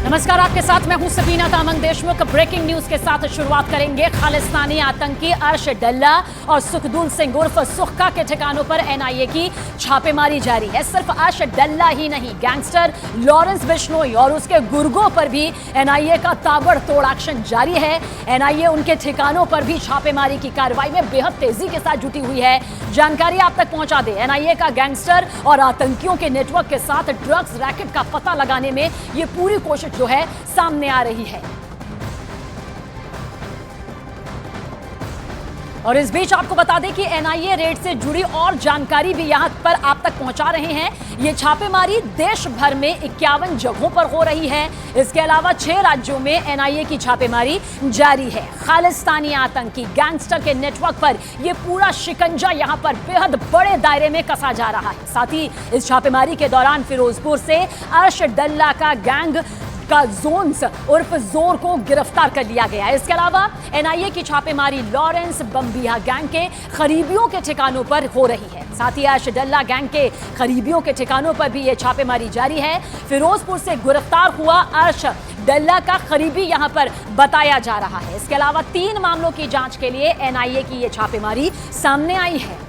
नमस्कार, आपके साथ मैं हूं सफीना तामंग देशमुख। ब्रेकिंग न्यूज के साथ शुरुआत करेंगे। खालिस्तानी आतंकी अर्श डल्ला और सुखदूल सिंह उर्फ सुक्का के ठिकानों पर एनआईए की छापेमारी जारी है। सिर्फ अर्श डल्ला ही नहीं, गैंगस्टर लॉरेंस बिश्नोई और उसके गुर्गों पर भी एनआईए का ताबड़तोड़ एक्शन जारी है। एनआईए उनके ठिकानों पर भी छापेमारी की कार्रवाई में बेहद तेजी के साथ जुटी हुई है। जानकारी आप तक पहुंचा दे, एनआईए का गैंगस्टर और आतंकियों के नेटवर्क के साथ ड्रग्स रैकेट का पता लगाने में ये पूरी कोशिश जो है सामने आ रही है। और इस बीच आपको बता दें कि एनआईए रेड से जुड़ी और जानकारी भी यहां पर आप तक पहुंचा रहे हैं। ये छापेमारी देश भर में 51 जगहों पर हो रही है। इसके अलावा 6 राज्यों में एनआईए की छापेमारी जारी है। खालिस्तानी आतंकी गैंगस्टर के नेटवर्क पर यह पूरा शिकंजा यहां पर बेहद बड़े दायरे में कसा जा रहा है। साथ ही इस छापेमारी के दौरान फिरोजपुर से अर्श डल्ला का गैंग का जोन्स उर्फ जोर को गिरफ्तार कर लिया गया है। इसके अलावा एनआईए की छापेमारी लॉरेंस बम्बिया गैंग के करीबियों के ठिकानों पर हो रही है। साथ ही अर्श डल्ला गैंग के करीबियों के ठिकानों पर भी यह छापेमारी जारी है। फिरोजपुर से गिरफ्तार हुआ अर्श डल्ला का करीबी यहां पर बताया जा रहा है। इसके अलावा 3 मामलों की जांच के लिए एनआईए की यह छापेमारी सामने आई है।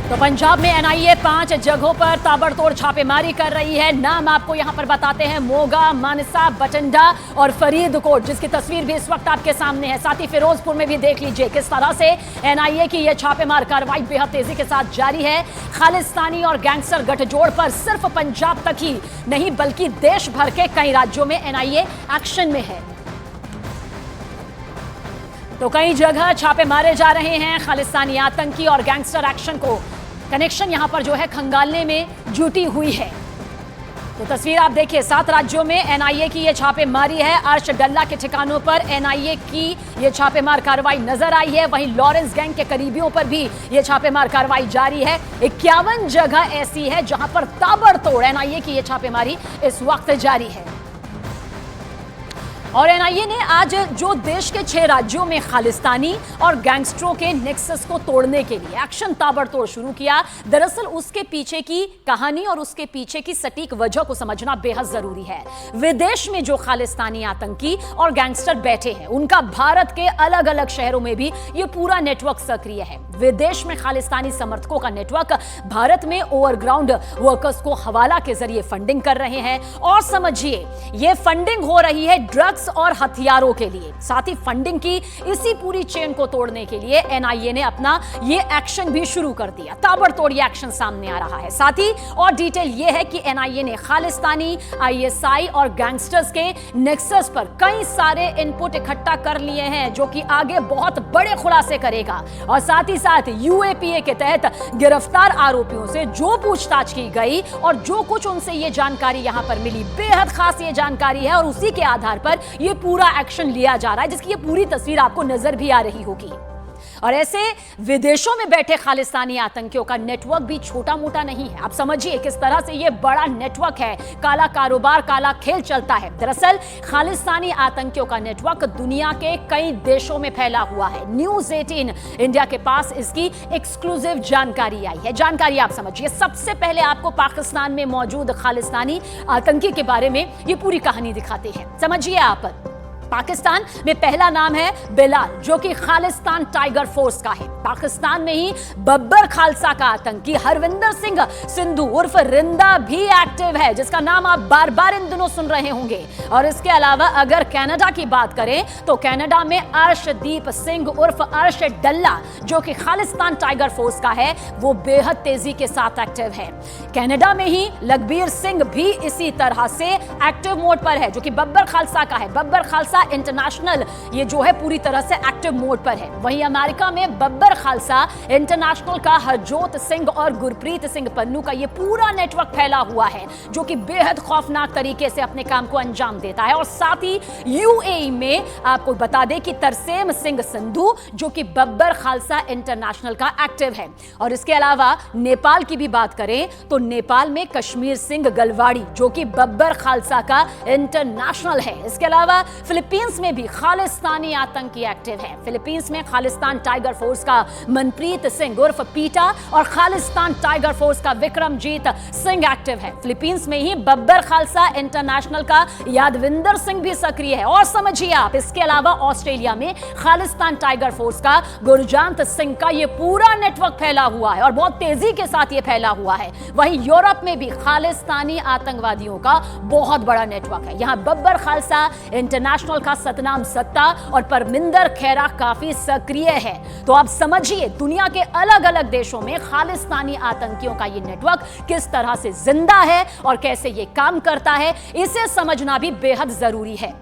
तो पंजाब में एनआईए 5 जगहों पर ताबड़तोड़ छापेमारी कर रही है। नाम आपको यहां पर बताते हैं, मोगा, मानसा, बठिंडा और फरीदकोट, जिसकी तस्वीर भी इस वक्त आपके सामने है। साथ ही फिरोजपुर में भी देख लीजिए किस तरह से एनआईए की यह छापेमार कार्रवाई बेहद तेजी के साथ जारी है। खालिस्तानी और गैंगस्टर गठजोड़ पर सिर्फ पंजाब तक ही नहीं बल्कि देश भर के कई राज्यों में एनआईए एक्शन में है। तो कई जगह छापे मारे जा रहे हैं। खालिस्तानी आतंकी और गैंगस्टर एक्शन को कनेक्शन यहां पर जो है खंगालने में जुटी हुई है। तो तस्वीर आप देखिए, 7 राज्यों में एनआईए की यह छापेमारी है। अर्श डल्ला के ठिकानों पर एनआईए की यह छापेमार कार्रवाई नजर आई है। वहीं लॉरेंस गैंग के करीबियों पर भी यह छापेमार कार्रवाई जारी है। 51 जगह ऐसी है जहां पर ताबड़तोड़ एनआईए की यह छापेमारी इस वक्त जारी है। और एनआईए ने आज जो देश के 6 राज्यों में खालिस्तानी और गैंगस्टरों के नेक्सस को तोड़ने के लिए एक्शन ताबड़तोड़ शुरू किया। दरअसल उसके पीछे की कहानी और उसके पीछे की सटीक वजह को समझना बेहद जरूरी है। विदेश में जो खालिस्तानी आतंकी और गैंगस्टर बैठे हैं, उनका भारत के अलग अलग शहरों में भी यह पूरा नेटवर्क सक्रिय है। विदेश में खालिस्तानी समर्थकों का नेटवर्क भारत में ओवरग्राउंड वर्कर्स को हवाला के जरिए फंडिंग कर रहे हैं। और समझिए, यह फंडिंग हो रही है ड्रग्स और हथियारों के लिए। साथ ही फंडिंग की इसी पूरी चेन को तोड़ने के लिए एनआईए ने अपना ये एक्शन भी शुरू कर दिया। ताबड़तोड़ ये एक्शन सामने आ रहा है। साथ ही और डिटेल ये है कि एनआईए ने खालिस्तानी, आईएसआई और गैंगस्टर्स के नेक्सस पर कई सारे इनपुट इकट्ठा कर लिए हैं, जो कि आगे बहुत बड़े खुलासे करेगा। और साथ ही साथ यूएपीए के तहत गिरफ्तार आरोपियों से जो पूछताछ की गई और जो कुछ उनसे ये जानकारी यहां पर मिली, बेहद खास ये जानकारी है। और उसी के आधार पर ये पूरा एक्शन लिया जा रहा है, जिसकी ये पूरी तस्वीर आपको नजर भी आ रही होगी। और ऐसे विदेशों में बैठे खालिस्तानी आतंकियों का नेटवर्क भी छोटा मोटा नहीं है। आप समझिए किस तरह से ये बड़ा नेटवर्क है। काला कारोबार, काला खेल चलता है। दरअसल खालिस्तानी आतंकियों का नेटवर्क दुनिया के कई देशों में फैला हुआ है। न्यूज़ 18 इंडिया के पास इसकी एक्सक्लूसिव जानकारी आई है। जानकारी आप समझिए। सबसे पहले आपको पाकिस्तान में मौजूद खालिस्तानी आतंकी के बारे में ये पूरी कहानी दिखाते हैं। समझिए आप, पाकिस्तान में पहला नाम है बिलाल, जो कि खालिस्तान टाइगर फोर्स का है। पाकिस्तान में ही बब्बर खालसा का आतंकी हरविंदर सिंह सिंधु उर्फ रिंदा भी एक्टिव है, जिसका नाम आप बार बार इन दिनों सुन रहे होंगे। और इसके अलावा अगर कनाडा की बात करें तो कनाडा में अर्शदीप सिंह उर्फ अर्श डल्ला, जो कि खालिस्तान टाइगर फोर्स का है, वो बेहद तेजी के साथ एक्टिव है। कनाडा में ही लखबीर सिंह भी इसी तरह से एक्टिव मोड पर है, जो कि बब्बर खालसा का है। बब्बर खालसा इंटरनेशनल ये जो है पूरी तरह से एक्टिव मोड पर है। वहीं अमेरिका में बब्बर खालसा इंटरनेशनल का हरजोत सिंह और गुरप्रीत सिंह पन्नू का ये पूरा नेटवर्क फैला हुआ है, जो कि बेहद खौफनाक तरीके से अपने काम को अंजाम देता है। और साथ ही यूएई में आपको बता दें कि तरसेम सिंह संधू, जो कि बब्बर खालसा इंटरनेशनल का एक्टिव है। और इसके अलावा नेपाल की भी बात करें तो नेपाल में कश्मीर सिंह गलवाड़ी, जो कि बब्बर खालसा का इंटरनेशनल है। इसके अलावा फिलिपाइन फिलीपींस में भी खालिस्तानी आतंकी एक्टिव हैं। फिलीपींस में खालिस्तान टाइगर फोर्स का मनप्रीत सिंह उर्फ पीटा और खालिस्तान टाइगर फोर्स का विक्रमजीत सिंह एक्टिव है। फिलीपींस में ही बब्बर खालसा इंटरनेशनल का यादविंदर सिंह भी सक्रिय है। और समझिए आप, इसके अलावा ऑस्ट्रेलिया में खालिस्तान टाइगर फोर्स का गुरजांत सिंह का यह पूरा नेटवर्क फैला हुआ है और बहुत तेजी के साथ यह फैला हुआ है। वहीं यूरोप में भी खालिस्तानी आतंकवादियों का बहुत बड़ा नेटवर्क है। यहां बब्बर खालसा इंटरनेशनल का सतनाम सत्ता और परमिंदर खैरा काफी सक्रिय है। तो आप समझिए दुनिया के अलग अलग देशों में खालिस्तानी आतंकियों का यह नेटवर्क किस तरह से जिंदा है और कैसे यह काम करता है, इसे समझना भी बेहद जरूरी है।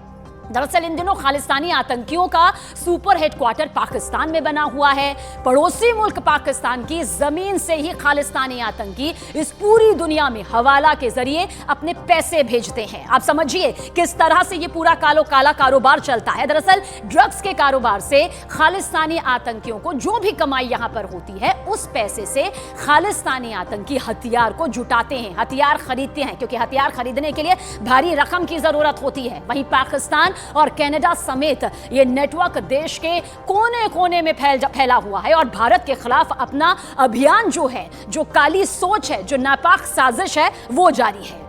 दरअसल इन दिनों खालिस्तानी आतंकियों का सुपर हेडक्वार्टर पाकिस्तान में बना हुआ है। पड़ोसी मुल्क पाकिस्तान की जमीन से ही खालिस्तानी आतंकी इस पूरी दुनिया में हवाला के जरिए अपने पैसे भेजते हैं। आप समझिए किस तरह से ये पूरा काला कारोबार चलता है। दरअसल ड्रग्स के कारोबार से खालिस्तानी आतंकियों को जो भी कमाई यहां पर होती है, उस पैसे से खालिस्तानी आतंकी हथियार को जुटाते हैं, हथियार खरीदते हैं, क्योंकि हथियार खरीदने के लिए भारी रकम की जरूरत होती है। वहीं पाकिस्तान और कनाडा समेत यह नेटवर्क देश के कोने कोने में फैला हुआ है और भारत के खिलाफ अपना अभियान जो है, जो काली सोच है, जो नापाक साजिश है, वो जारी है।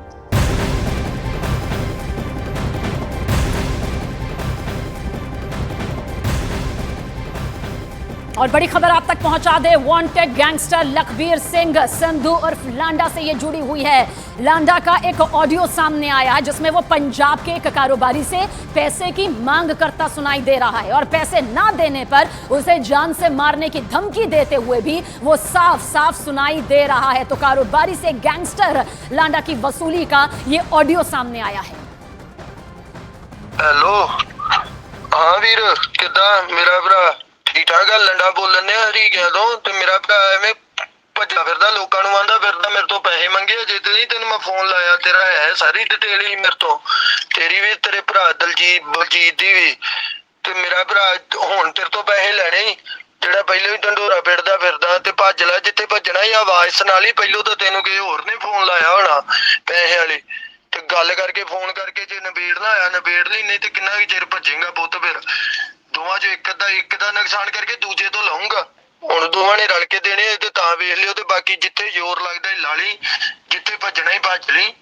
और बड़ी खबर आप तक पहुंचा दे, वांटेड गैंगस्टर लखबीर सिंह संधू उर्फ लांडा से ये जुड़ी हुई है। लांडा का एक ऑडियो सामने आया है जिसमें वो पंजाब के एक कारोबारी से पैसे की मांग करता सुनाई दे रहा है और पैसे ना देने पर उसे जान से मारने की धमकी देते हुए भी वो साफ साफ सुनाई दे रहा है। तो कारोबारी से गैंगस्टर लांडा की वसूली का ये ऑडियो सामने आया है। हेलो, हाँ वीर, किदा मेरा भरा ठीक ठाक है। लंडा बोलने हरीकिया तो ते मेरा भरा एवें भज्जा फिरदा, लोकां नूं आंदा फिरदा मेरे तो पैसे मंगे। जे तेन मैं फोन लाया, तेरा है सारी डिटेल ही मेरे तो, तेरी भी, तेरे भरा बलजीत दी भी, ते मेरा भरा हुण तेरे तो पैसे लेने ही। ਜਿਹੜਾ ਪਹਿਲੇ ਵੀ ਢੰਡੋਰਾ ਫਿਰਦਾ ਤੇ ਭੱਜ ਲੈ ਜਿੱਥੇ ਭੱਜਣਾ ਹੀ। ਆਵਾਜ਼ ਸੁਣਾ ਲਈ, ਪਹਿਲੋਂ ਤਾਂ ਤੈਨੂੰ ਕਿਸੇ ਹੋਰ ਨੇ ਫੋਨ ਲਾਇਆ ਹੋਣਾ ਪੈਸੇ ਵਾਲੇ, ਤੇ ਗੱਲ ਕਰਕੇ ਫੋਨ ਕਰਕੇ ਜੇ ਨਿਬੇੜਨਾ ਆਇਆ ਨਿਬੇੜ ਲਈ, ਨਹੀਂ ਤੇ ਕਿੰਨਾ ਵੀ ਚਿਰ ਭੱਜੇਗਾ ਪੁੱਤ। ਫਿਰ ਦੋਵਾਂ ਚੋਂ ਇੱਕ ਦਾ ਨੁਕਸਾਨ ਕਰਕੇ ਦੂਜੇ ਤੋਂ ਲਾਉਂਗਾ। ਹੁਣ ਦੋਵਾਂ ਨੇ ਰਲ ਕੇ ਦੇਣੇ ਤੇ ਤਾਂ ਵੇਖ ਲਿਓ, ਤੇ ਬਾਕੀ ਜਿੱਥੇ ਜ਼ੋਰ ਲੱਗਦਾ ਲਾ ਲਈ, ਜਿੱਥੇ ਭੱਜਣਾ ਹੀ ਭੱਜ ਲਈ।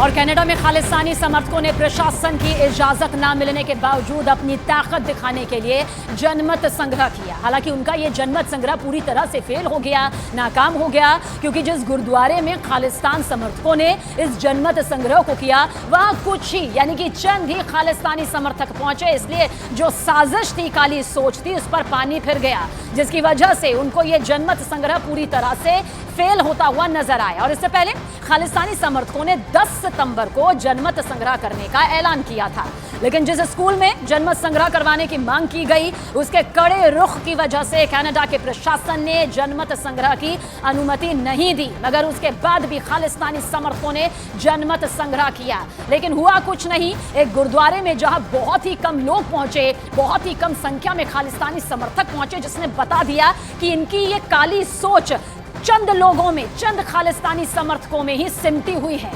और कनाडा में खालिस्तानी समर्थकों ने प्रशासन की इजाजत न मिलने के बावजूद अपनी ताकत दिखाने के लिए जनमत संग्रह किया। हालांकि उनका यह जनमत संग्रह पूरी तरह से फेल हो गया, नाकाम हो गया, क्योंकि जिस गुरुद्वारे में खालिस्तान समर्थकों ने इस जनमत संग्रह को किया, वहां कुछ ही यानी कि चंद ही खालिस्तानी समर्थक पहुंचे। इसलिए जो साजिश थी, काली सोच थी, उस पर पानी फिर गया, जिसकी वजह से उनको यह जनमत संग्रह पूरी तरह से फेल होता हुआ नजर आया। और इससे पहले खालिस्तानी समर्थकों ने 10 सितंबर को जनमत संग्रह करने का ऐलान किया था, लेकिन जिस स्कूल में जनमत संग्रह करवाने की मांग की गई, उसके कड़े रुख की वजह से कनाडा के प्रशासन ने जनमत संग्रह की अनुमति नहीं दी। मगर उसके बाद भी खालिस्तानी समर्थकों ने जनमत संग्रह किया, लेकिन हुआ कुछ नहीं। एक गुरुद्वारे में जहां बहुत ही कम लोग पहुंचे, बहुत ही कम संख्या में खालिस्तानी समर्थक पहुंचे, जिसने बता दिया कि इनकी ये काली सोच चंद लोगों में, चंद खालिस्तानी समर्थकों में ही सिमटी हुई है।